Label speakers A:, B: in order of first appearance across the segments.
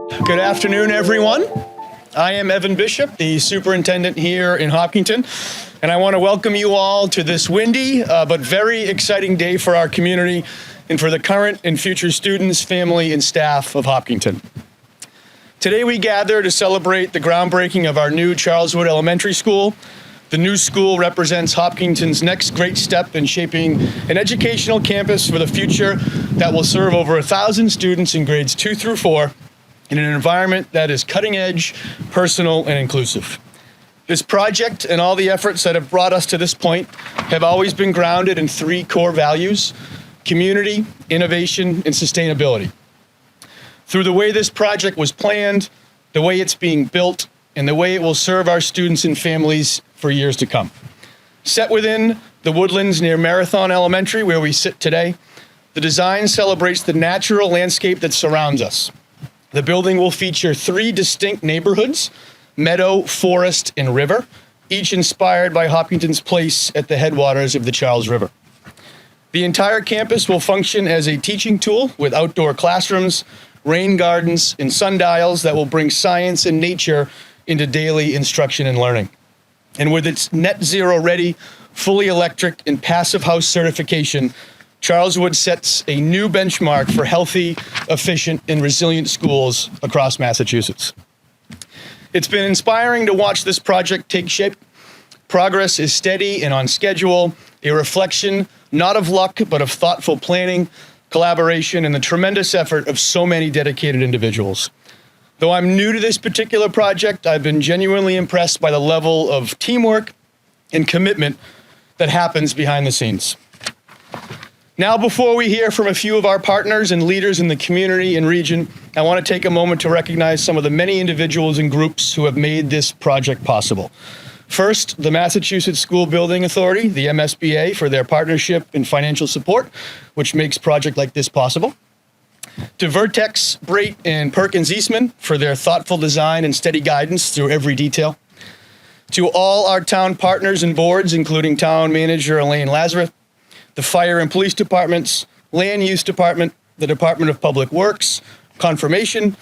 A: Good afternoon, everyone. I am Evan Bishop, the superintendent here in Hopkinton, and I want to welcome you all to this windy but very exciting day for our community and for the current and future students, family, and staff of Hopkinton. Today we gather to celebrate the groundbreaking of our new Charleswood Elementary School. The new school represents Hopkinton's next great step in shaping an educational campus for the future that will serve over 1,000 students in grades 2 through 4 in an environment that is cutting edge, personal, and inclusive. This project and all the efforts that have brought us to this point have always been grounded in 3 core values: community, innovation, and sustainability. Through the way this project was planned, the way it's being built, and the way it will serve our students and families for years to come. Set within the woodlands near Marathon Elementary, where we sit today, the design celebrates the natural landscape that surrounds us. The building will feature 3 distinct neighborhoods: Meadow, Forest, and River, each inspired by Hopkinton's place at the headwaters of the Charles River. The entire campus will function as a teaching tool with outdoor classrooms, rain gardens, and sundials that will bring science and nature into daily instruction and learning. And with its net zero ready, fully electric, and passive house certification, Charleswood sets a new benchmark for healthy, efficient, and resilient schools across Massachusetts. It's been inspiring to watch this project take shape. Progress is steady and on schedule, a reflection not of luck, but of thoughtful planning, collaboration, and the tremendous effort of so many dedicated individuals. Though I'm new to this particular project, I've been genuinely impressed by the level of teamwork and commitment that happens behind the scenes. Now, before we hear from a few of our partners and leaders in the community and region, I want to take a moment to recognize some of the many individuals and groups who have made this project possible. First, the Massachusetts School Building Authority, the MSBA, for their partnership and financial support, which makes a project like this possible. To Vertex, Brait, and Perkins Eastman for their thoughtful design and steady guidance through every detail. To all our town partners and boards, including Town Manager Elaine Lazarus, the Fire and Police Departments, Land Use Department, the Department of Public Works, Conservation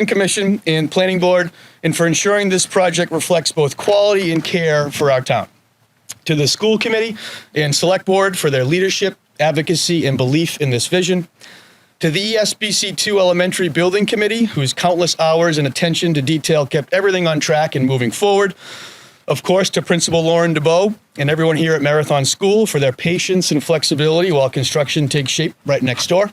A: Commission, and Planning Board, and for ensuring this project reflects both quality and care for our town. To the School Committee and Select Board for their leadership, advocacy, and belief in this vision. To the ESBC2 Elementary Building Committee, whose countless hours and attention to detail kept everything on track and moving forward. Of course, to Principal Lauren DeBow and everyone here at Marathon School for their patience and flexibility while construction takes shape right next door.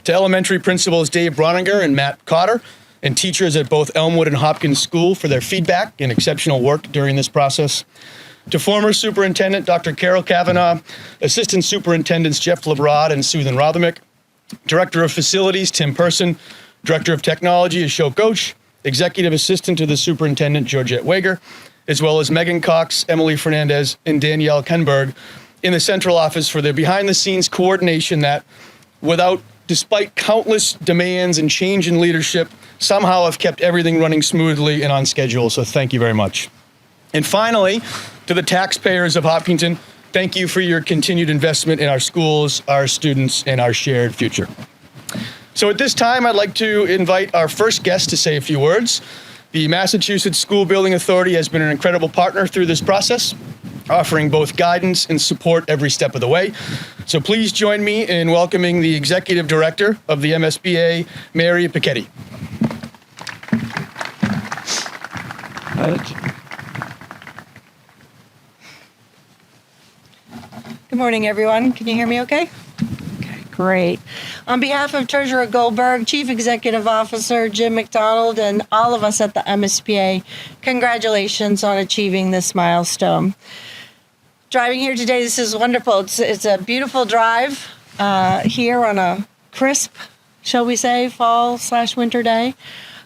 A: To elementary principals Dave Broninger and Matt Cotter, and teachers at both Elmwood and Hopkins School for their feedback and exceptional work during this process. To former Superintendent Dr. Carol Kavanaugh, Assistant Superintendents Jeff Lebrod and Susan Rothermick, Director of Facilities Tim Person, Director of Technology Ashok Ghosh, Executive Assistant to the Superintendent Georgette Wager, as well as Megan Cox, Emily Fernandez, and Danielle Kenberg in the central office for their behind-the-scenes coordination that, despite countless demands and change in leadership, somehow have kept everything running smoothly and on schedule, so thank you very much. And finally, to the taxpayers of Hopkinton, thank you for your continued investment in our schools, our students, and our shared future. So at this time, I'd like to invite our first guest to say a few words. The Massachusetts School Building Authority has been an incredible partner through this process, offering both guidance and support every step of the way. So please join me in welcoming the Executive Director of the MSBA, Mary Piketty.
B: Good morning, everyone. Can you hear me okay? Okay, great. On behalf of Treasurer Goldberg, Chief Executive Officer Jim McDonald, and all of us at the MSBA, congratulations on achieving this milestone. Driving here today, this is wonderful. It's a beautiful drive here on a crisp, shall we say, fall/winter day.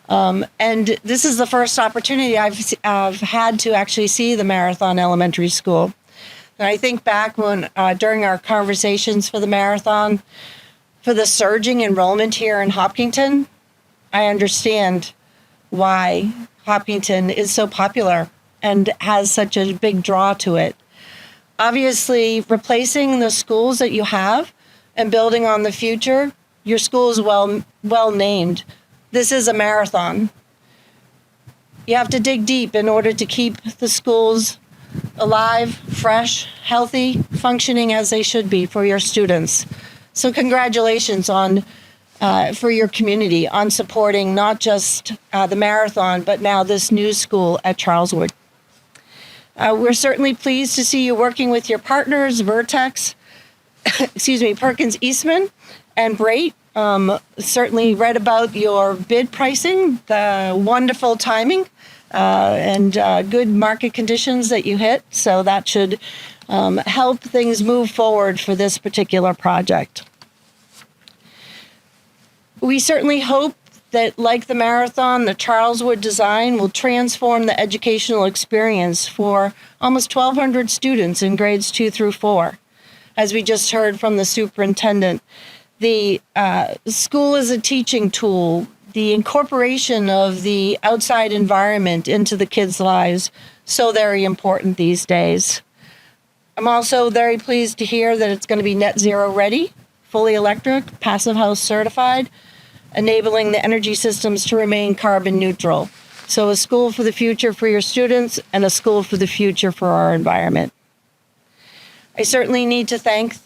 B: And this is the first opportunity I've had to actually see the Marathon Elementary School. And I think back when during our conversations for the marathon, for the surging enrollment here in Hopkinton, I understand why Hopkinton is so popular and has such a big draw to it. Obviously, replacing the schools that you have and building on the future, your school is well named This is a marathon. You have to dig deep in order to keep the schools alive, fresh, healthy, functioning as they should be for your students. So congratulations for your community on supporting not just the marathon, but now this new school at Charleswood. We're certainly pleased to see you working with your partners, Vertex, Perkins Eastman, and Brait. Certainly read about your bid pricing, the wonderful timing, and good market conditions that you hit. So that should help things move forward for this particular project. We certainly hope that, like the marathon, the Charleswood design will transform the educational experience for almost 1,200 students in grades 2 through 4. As we just heard from the superintendent, the school is a teaching tool. The incorporation of the outside environment into the kids' lives, so very important these days. I'm also very pleased to hear that it's going to be net zero ready, fully electric, passive house certified, enabling the energy systems to remain carbon neutral. So a school for the future for your students and a school for the future for our environment. I certainly need to thank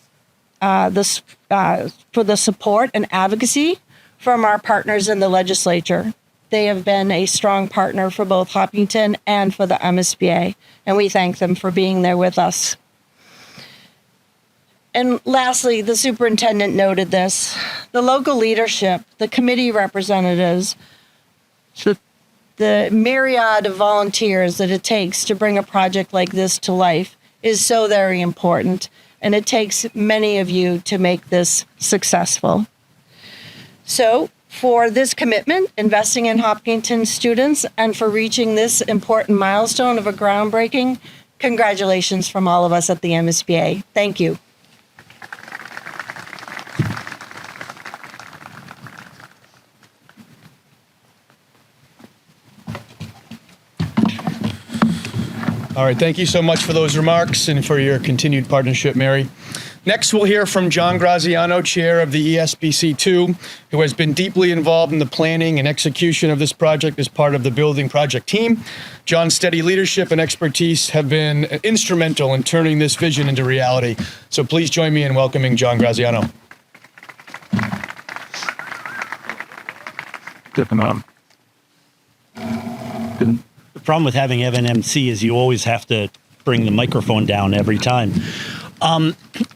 B: for the support and advocacy from our partners in the legislature. They have been a strong partner for both Hopkinton and for the MSBA, and we thank them for being there with us. And lastly, the superintendent noted this, the local leadership, the committee representatives, the myriad of volunteers that it takes to bring a project like this to life is so very important, and it takes many of you to make this successful. So for this commitment, investing in Hopkinton students, and for reaching this important milestone of a groundbreaking, congratulations from all of us at the MSBA. Thank you.
A: All right, thank you so much for those remarks and for your continued partnership, Mary. Next, we'll hear from John Graziano, chair of the ESBC2, who has been deeply involved in the planning and execution of this project as part of the building project team. John's steady leadership and expertise have been instrumental in turning this vision into reality. So please join me in welcoming John Graziano.
C: The problem with having Evan MC is you always have to bring the microphone down every time.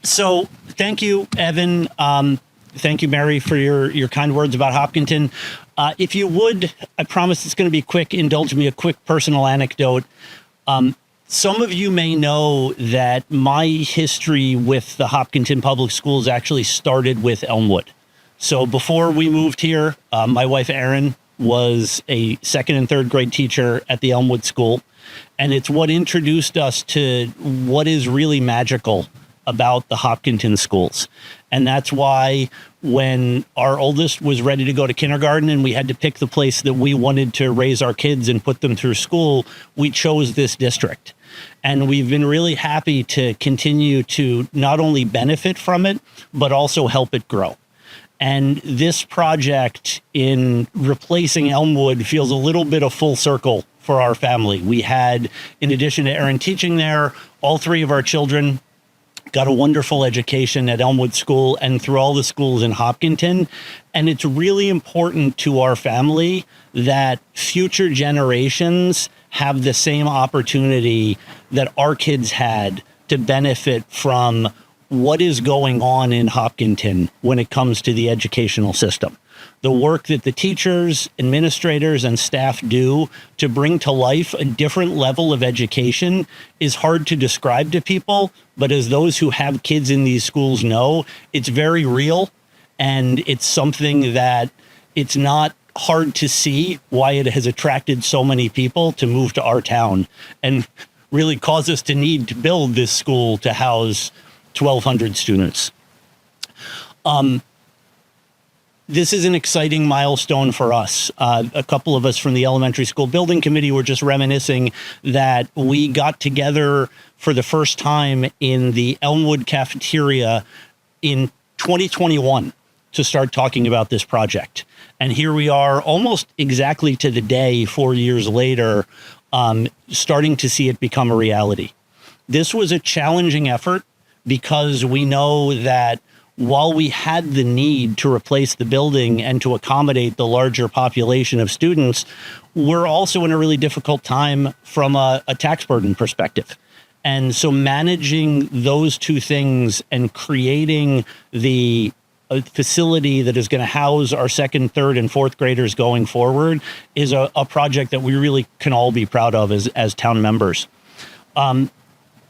C: So thank you, Evan. Thank you, Mary, for your kind words about Hopkinton. If you would, I promise it's going to be quick. Indulge me a quick personal anecdote. Some of you may know that my history with the Hopkinton Public Schools actually started with Elmwood. So before we moved here, my wife, Erin, was a second and third grade teacher at the Elmwood School. And it's what introduced us to what is really magical about the Hopkinton schools. And that's why when our oldest was ready to go to kindergarten and we had to pick the place that we wanted to raise our kids and put them through school, we chose this district. And we've been really happy to continue to not only benefit from it, but also help it grow. And this project in replacing Elmwood feels a little bit of full circle for our family. We had, in addition to Erin teaching there, all three of our children got a wonderful education at Elmwood School and through all the schools in Hopkinton. And it's really important to our family that future generations have the same opportunity that our kids had to benefit from what is going on in Hopkinton when it comes to the educational system. The work that the teachers, administrators, and staff do to bring to life a different level of education is hard to describe to people, but as those who have kids in these schools know, it's very real, and it's something that it's not hard to see why it has attracted so many people to move to our town and really cause us to need to build this school to house 1,200 students. This is an exciting milestone for us. A couple of us from the Elementary School Building Committee were just reminiscing that we got together for the first time in the Elmwood cafeteria in 2021 to start talking about this project. And here we are almost exactly to the day 4 years later, starting to see it become a reality. This was a challenging effort because we know that while we had the need to replace the building and to accommodate the larger population of students, we're also in a really difficult time from a tax burden perspective. And so managing those two things and creating the facility that is going to house our second, third, and fourth graders going forward is a project that we really can all be proud of as town members. I'm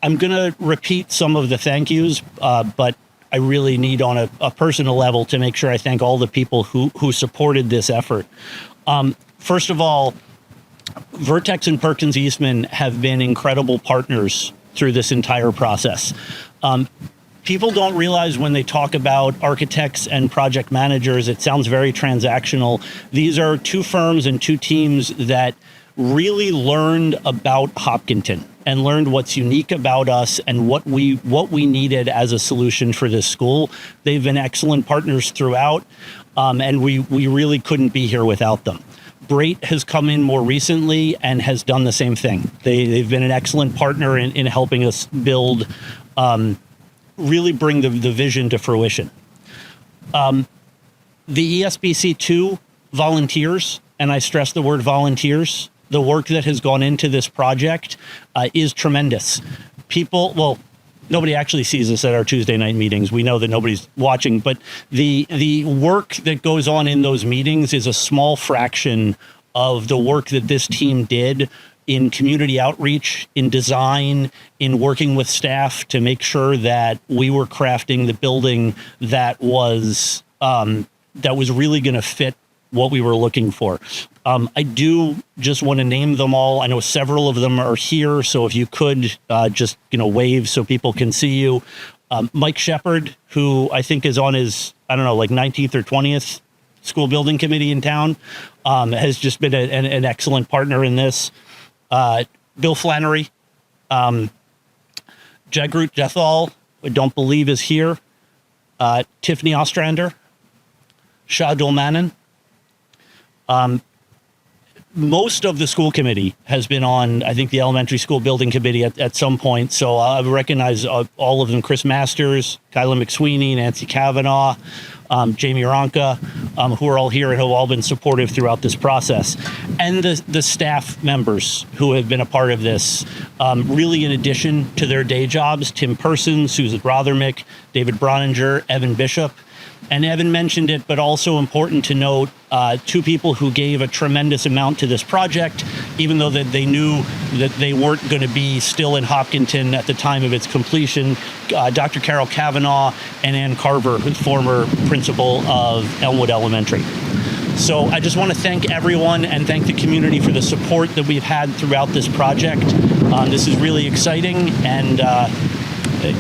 C: going to repeat some of the thank yous, but I really need on a personal level to make sure I thank all the people who supported this effort. First of all, Vertex and Perkins Eastman have been incredible partners through this entire process. People don't realize when they talk about architects and project managers, it sounds very transactional. These are two firms and two teams that really learned about Hopkinton and learned what's unique about us and what we needed as a solution for this school. They've been excellent partners throughout, and we really couldn't be here without them. Brait has come in more recently and has done the same thing. They've been an excellent partner in helping us build, really bring the vision to fruition. The ESBC2 volunteers, and I stress the word volunteers, the work that has gone into this project is tremendous. Nobody actually sees us at our Tuesday night meetings. We know that nobody's watching, but the work that goes on in those meetings is a small fraction of the work that this team did in community outreach, in design, in working with staff to make sure that we were crafting the building that was really going to fit what we were looking for. I do just want to name them all. I know several of them are here, so if you could just wave so people can see you. Mike Shepard, who I think is on his 19th or 20th school building committee in town, has just been an excellent partner in this. Bill Flannery, Jagrut Jethal, I don't believe is here. Tiffany Ostrander, Shah Dulmanan. Most of the school committee has been on, I think, the elementary school building committee at some point. So I recognize all of them: Chris Masters, Kyla McSweeney, Nancy Kavanaugh, Jamie Ronka, who are all here and who have all been supportive throughout this process. And the staff members who have been a part of this, really in addition to their day jobs: Tim Person, Susan Rothermick, David Broninger, Evan Bishop. And Evan mentioned it, but also important to note, two people who gave a tremendous amount to this project, even though that they knew that they weren't going to be still in Hopkinton at the time of its completion. Dr. Carol Kavanaugh and Ann Carver, former principal of Elmwood Elementary. So I just want to thank everyone and thank the community for the support that we've had throughout this project. This is really exciting. And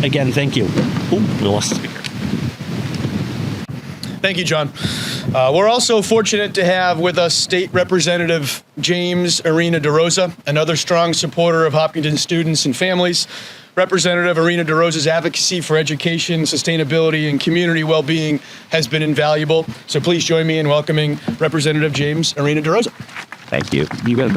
C: again, thank you. We lost the speaker.
A: Thank you, John. We're also fortunate to have with us State Representative James Arena DeRosa, another strong supporter of Hopkinton students and families. Representative Arena DeRosa's advocacy for education, sustainability, and community well-being has been invaluable. So please join me in welcoming Representative James Arena DeRosa.
D: Thank you. You got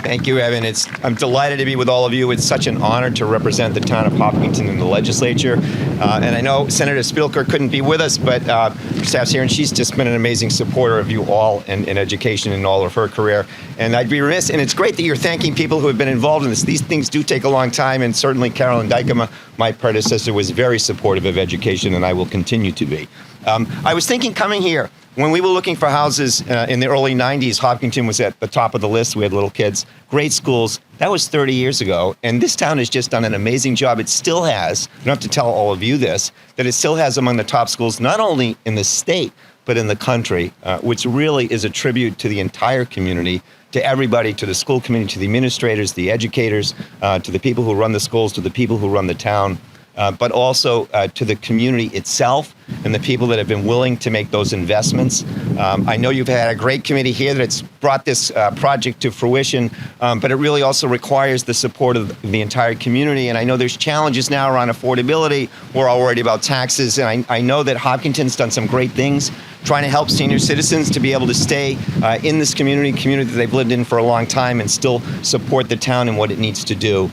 D: Thank you, Evan. I'm delighted to be with all of you. It's such an honor to represent the town of Hopkinton in the legislature. And I know Senator Spilker couldn't be with us, but her staff's here, and she's just been an amazing supporter of you all in education in all of her career. And I'd be remiss, and it's great that you're thanking people who have been involved in this. These things do take a long time, and certainly Carolyn Dykema, my predecessor, was very supportive of education, and I will continue to be. I was thinking coming here, when we were looking for houses in the early 90s, Hopkinton was at the top of the list. We had little kids, great schools. That was 30 years ago. And this town has just done an amazing job. It still has, I don't have to tell all of you this, that it still has among the top schools, not only in the state, but in the country, which really is a tribute to the entire community, to everybody, to the school committee, to the administrators, the educators, to the people who run the schools, to the people who run the town, but also to the community itself. and the people that have been willing to make those investments. I know you've had a great committee here that's brought this project to fruition, but it really also requires the support of the entire community. And I know there's challenges now around affordability. We're all worried about taxes, and I know that Hopkinton's done some great things trying to help senior citizens to be able to stay in this community that they've lived in for a long time and still support the town and what it needs to do.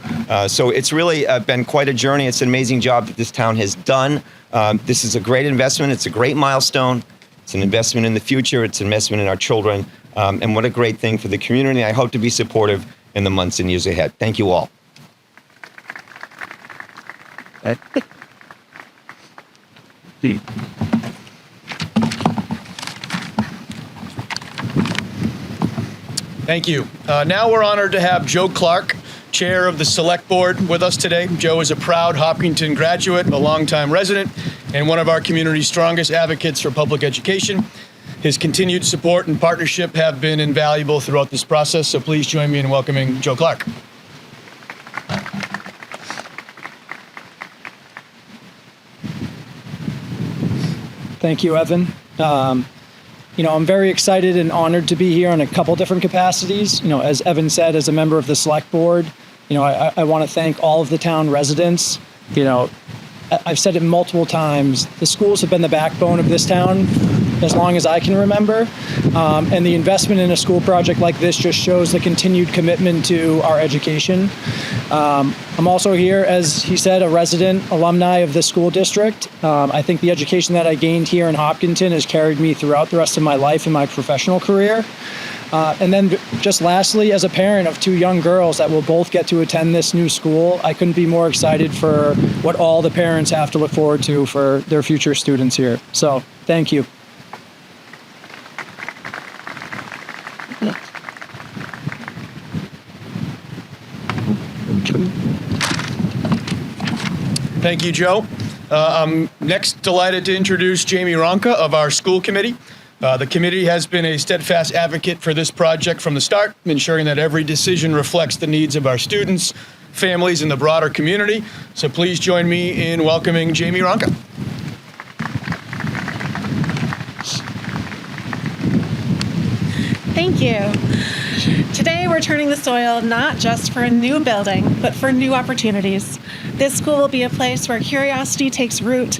D: So it's really been quite a journey. It's an amazing job that this town has done. This is a great investment. It's a great milestone. It's an investment in the future. It's an investment in our children. And what a great thing for the community. I hope to be supportive in the months and years ahead. Thank you all.
A: Thank you. Now we're honored to have Joe Clark, Chair of the Select Board, with us today. Joe is a proud Hopkinton graduate, a longtime resident, and one of our community's strongest advocates for public education. His continued support and partnership have been invaluable throughout this process, so please join me in welcoming Joe Clark.
E: Thank you, Evan. I'm very excited and honored to be here in a couple different capacities. As Evan said, as a member of the Select Board, I want to thank all of the town residents. I've said it multiple times. The schools have been the backbone of this town as long as I can remember. And the investment in a school project like this just shows the continued commitment to our education. I'm also here, as he said, a resident alumni of the school district. I think the education that I gained here in Hopkinton has carried me throughout the rest of my life and my professional career. And then just lastly, as a parent of two young girls that will both get to attend this new school, I couldn't be more excited for what all the parents have to look forward to for their future students here. So thank you.
A: Thank you, Joe. I'm next delighted to introduce Jamie Ronka of our school committee. The committee has been a steadfast advocate for this project from the start, ensuring that every decision reflects the needs of our students, families, and the broader community. So please join me in welcoming Jamie Ronka.
F: Thank you. Today we're turning the soil not just for a new building, but for new opportunities. This school will be a place where curiosity takes root,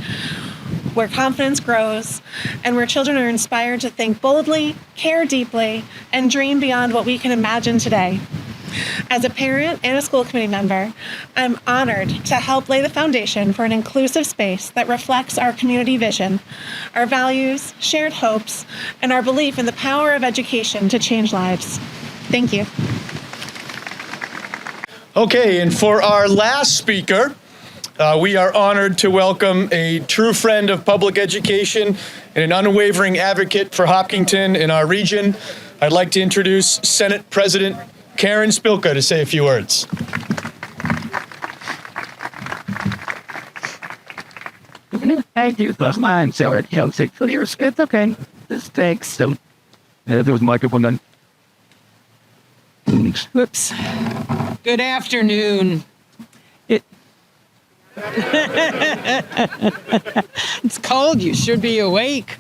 F: where confidence grows, and where children are inspired to think boldly, care deeply, and dream beyond what we can imagine today. As a parent and a school committee member, I'm honored to help lay the foundation for an inclusive space that reflects our community vision, our values, shared hopes, and our belief in the power of education to change lives. Thank you.
A: Okay, and for our last speaker, we are honored to welcome a true friend of public education and an unwavering advocate for Hopkinton in our region. I'd like to introduce Senate President Karen Spilka to say a few words.
G: Thank you. That's mine. So it helps it clear. It's okay. This takes some. There was a microphone on.
H: Whoops. Good afternoon. It's cold. You should be awake,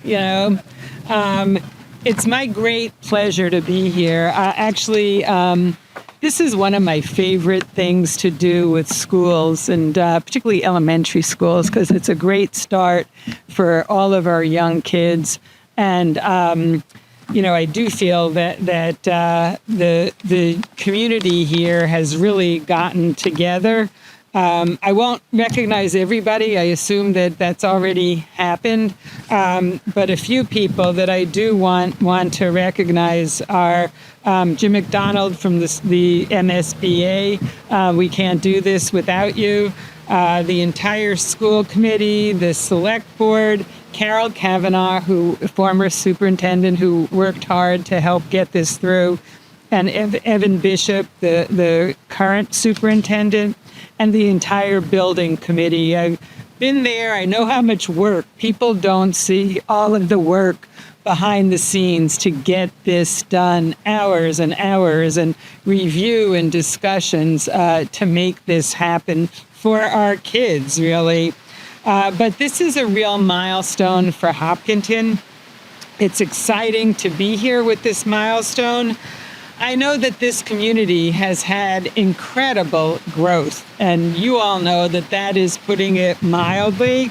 H: It's my great pleasure to be here. This is one of my favorite things to do with schools, and particularly elementary schools, because it's a great start for all of our young kids. And I do feel that the community here has really gotten together. I won't recognize everybody. I assume that that's already happened. But a few people that I do want to recognize are Jim McDonald from the MSBA. We can't do this without you. The entire school committee, the select board, Carol Kavanaugh, former superintendent who worked hard to help get this through, and Evan Bishop, the current superintendent, and the entire building committee. I've been there. I know how much work. People don't see all of the work behind the scenes to get this done, hours and hours, and review and discussions to make this happen for our kids, really. But this is a real milestone for Hopkinton. It's exciting to be here with this milestone. I know that this community has had incredible growth, and you all know that that is putting it mildly.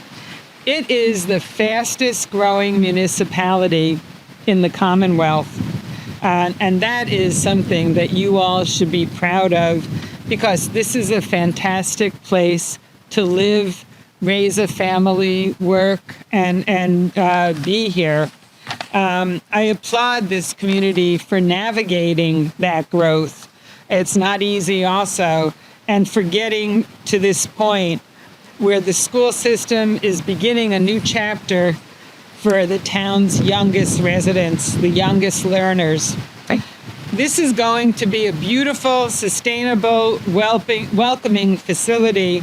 H: It is the fastest growing municipality in the Commonwealth, and that is something that you all should be proud of, because this is a fantastic place to live, raise a family, work, and be here. I applaud this community for navigating that growth. It's not easy also, and for getting to this point where the school system is beginning a new chapter for the town's youngest residents, the youngest learners. This is going to be a beautiful, sustainable, welcoming facility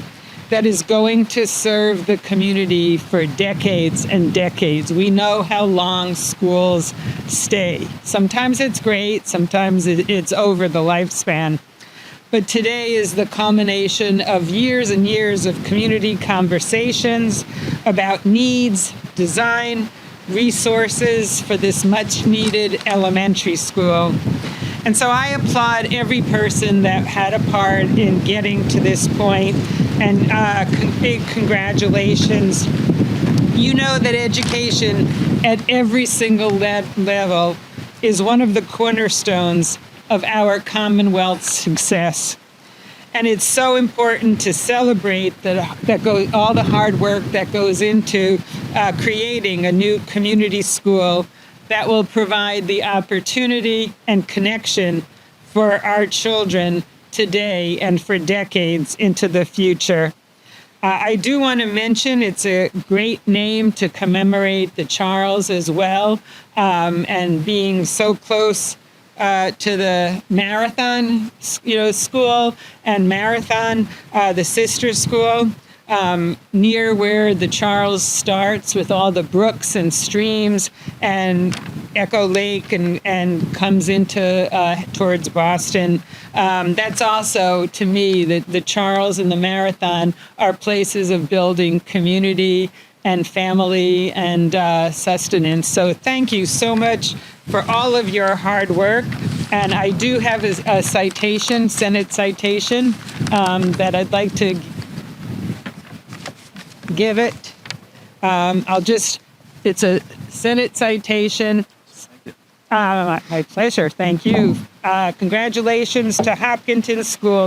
H: that is going to serve the community for decades and decades. We know how long schools stay. Sometimes it's great, sometimes it's over the lifespan. But today is the culmination of years and years of community conversations about needs, design, resources for this much needed elementary school. And so I applaud every person that had a part in getting to this point, and big congratulations. You know that education at every single level is one of the cornerstones of our Commonwealth's success. And it's so important to celebrate all the hard work that goes into creating a new community school that will provide the opportunity and connection for our children today and for decades into the future. I do want to mention it's a great name to commemorate the Charles as well, and being so close to the Marathon, school, and Marathon, the sister school, near where the Charles starts with all the brooks and streams and Echo Lake and comes into towards Boston. That's also, to me, the Charles and the Marathon are places of building community and family and sustenance. So thank you so much for all of your hard work. And I do have a citation, Senate citation, that I'd like to give it. It's a Senate citation. My pleasure. Thank you. Congratulations to Hopkinton School,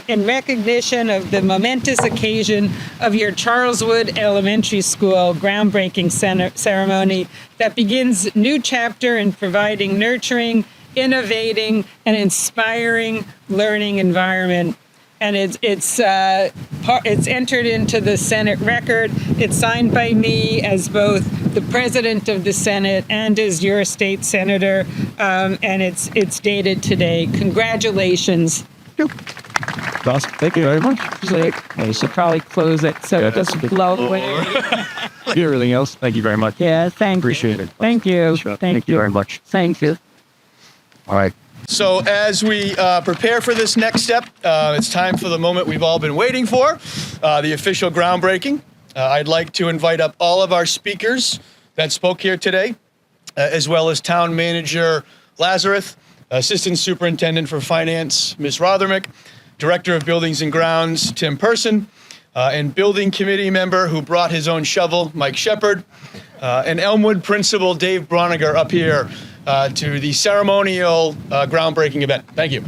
H: in recognition of the momentous occasion of your Charleswood Elementary School groundbreaking ceremony that begins a new chapter in providing nurturing, innovating, and inspiring learning environment. And it's entered into the Senate record. It's signed by me as both the president of the Senate and as your state senator, and it's dated today. Congratulations.
G: Awesome. Thank you very much.
H: I should probably close it so it doesn't blow away.
G: Everything else, thank you very much.
H: Yeah,
G: Appreciate it.
H: Thank you.
G: Thank you very much.
H: Thank you.
G: All right.
A: So as we prepare for this next step, it's time for the moment we've all been waiting for, the official groundbreaking. I'd like to invite up all of our speakers that spoke here today, as well as Town Manager Lazarus, Assistant Superintendent for Finance, Ms. Rothermick, Director of Buildings and Grounds, Tim Person, and Building Committee member who brought his own shovel, Mike Shepard, and Elmwood Principal Dave Broniger up here to the ceremonial groundbreaking event. Thank you.